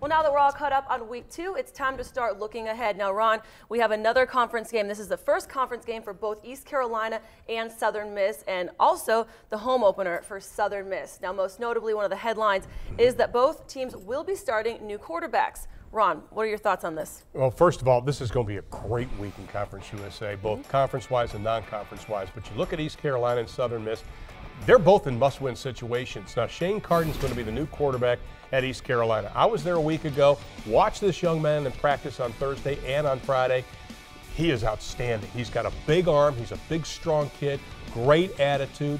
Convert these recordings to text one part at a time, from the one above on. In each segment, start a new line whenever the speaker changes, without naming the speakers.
Well, now that we're all caught up on week 2, it's time to start looking ahead. Now, Ron, we have another conference game. This is the first conference game for both East Carolina and Southern Miss, and also the home opener for Southern Miss. Now, most notably, one of the headlines is that both teams will be starting new quarterbacks. Ron, what are your thoughts on this?
Well, first of all, this is going to be a great week in Conference USA, both conference-wise and non-conference-wise. But you look at East Carolina and Southern Miss, they're both in must-win situations. Now, Shane Carden's going to be the new quarterback at East Carolina. I was there a week ago, watched this young man in practice on Thursday and on Friday. He is outstanding. He's got a big arm. He's a big, strong kid, great attitude.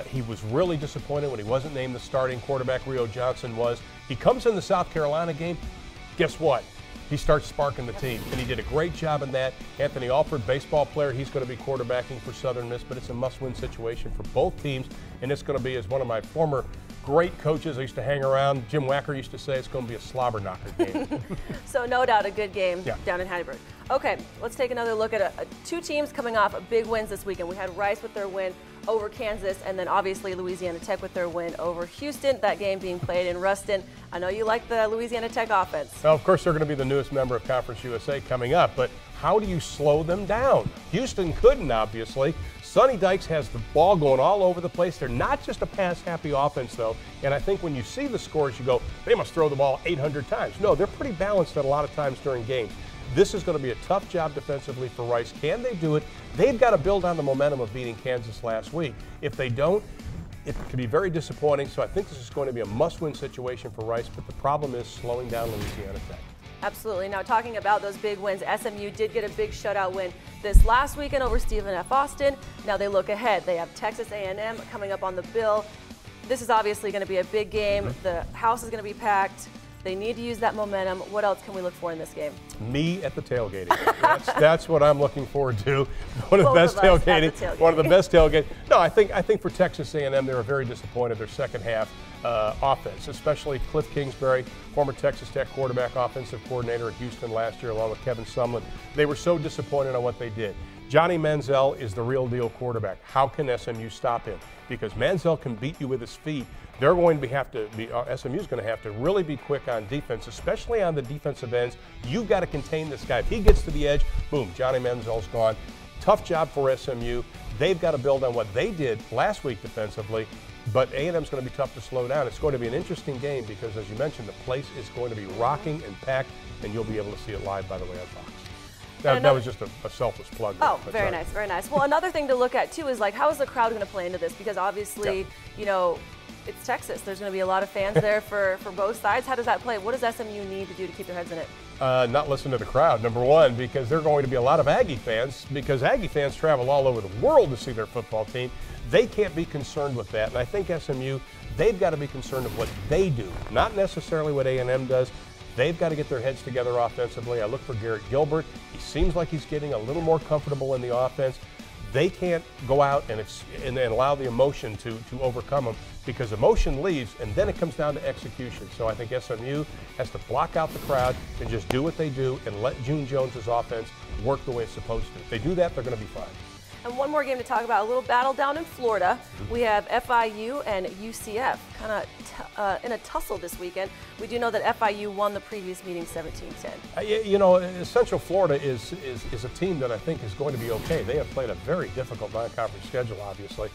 He was really disappointed when he wasn't named the starting quarterback. Rio Johnson was. He comes in the South Carolina game. Guess what? He starts sparking the team, and he did a great job in that. Anthony Alford, baseball player, he's going to be quarterbacking for Southern Miss, but it's a must-win situation for both teams, and it's going to be, as one of my former great coaches I used to hang around, Jim Wacker used to say, it's going to be a slobber knocker game.
So no doubt a good game down in Hattiesburg. Okay, let's take another look at two teams coming off big wins this weekend. We had Rice with their win over Kansas, and then obviously Louisiana Tech with their win over Houston, that game being played in Ruston. I know you like the Louisiana Tech offense.
Well, of course, they're going to be the newest member of Conference USA coming up, but how do you slow them down? Houston couldn't, obviously. Sonny Dykes has the ball going all over the place. They're not just a pass-happy offense, though, and I think when you see the scores, you go, they must throw the ball 800 times. No, they're pretty balanced at a lot of times during games. This is going to be a tough job defensively for Rice. Can they do it? They've got to build on the momentum of beating Kansas last week. If they don't, it could be very disappointing. So I think this is going to be a must-win situation for Rice, but the problem is slowing down Louisiana Tech.
Absolutely. Now, talking about those big wins, SMU did get a big shutout win this last weekend over Stephen F. Austin. Now they look ahead. They have Texas A&M coming up on the bill. This is obviously going to be a big game. The house is going to be packed. They need to use that momentum. What else can we look for in this game?
Me at the tailgating. That's what I'm looking forward to. One of the best tailgating. One of the best tailgating. No, I think for Texas A&M, they were very disappointed their second half offense, especially Cliff Kingsbury, former Texas Tech quarterback, offensive coordinator at Houston last year, along with Kevin Sumlin. They were so disappointed on what they did. Johnny Manziel is the real deal quarterback. How can SMU stop him? Because Manziel can beat you with his feet. They're going to have to be, SMU's going to have to really be quick on defense, especially on the defensive ends. You've got to contain this guy. If he gets to the edge, boom, Johnny Manziel's gone. Tough job for SMU. They've got to build on what they did last week defensively, but A&M's going to be tough to slow down. It's going to be an interesting game because, as you mentioned, the place is going to be rocking and packed, and you'll be able to see it live, by the way, on Fox. That was just a selfless plug.
Oh, very nice, very nice. Well, another thing to look at, too, is like, how is the crowd going to play into this? Because obviously, you know, it's Texas. There's going to be a lot of fans there for both sides. How does that play? What does SMU need to do to keep their heads in it?
Not listen to the crowd, number one, because there are going to be a lot of Aggie fans, because Aggie fans travel all over the world to see their football team. They can't be concerned with that. And I think SMU, they've got to be concerned with what they do, not necessarily what A&M does. They've got to get their heads together offensively. I look for Garrett Gilbert. He seems like he's getting a little more comfortable in the offense. They can't go out and allow the emotion to overcome them, because emotion leaves and then it comes down to execution. So I think SMU has to block out the crowd and just do what they do and let June Jones's offense work the way it's supposed to. If they do that, they're going to be fine.
And one more game to talk about, a little battle down in Florida. We have FIU and UCF kind of in a tussle this weekend. We do know that FIU won the previous meeting 17-10.
You know, Central Florida is a team that I think is going to be okay. They have played a very difficult non-conference schedule, obviously,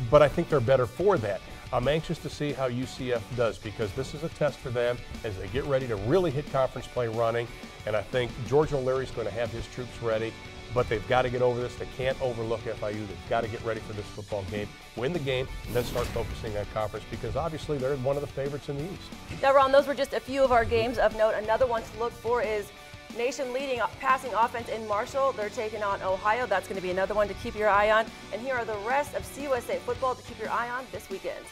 but I think they're better for that. I'm anxious to see how UCF does, because this is a test for them as they get ready to really hit conference play running, and I think George O'Leary's going to have his troops ready. But they've got to get over this. They can't overlook FIU. They've got to get ready for this football game, win the game, and then start focusing on conference, because obviously they're one of the favorites in the East.
Now, Ron, those were just a few of our games of note. Another one to look for is nation-leading passing offense in Marshall. They're taking on Ohio. That's going to be another one to keep your eye on. And here are the rest of CUSA football to keep your eye on this weekend.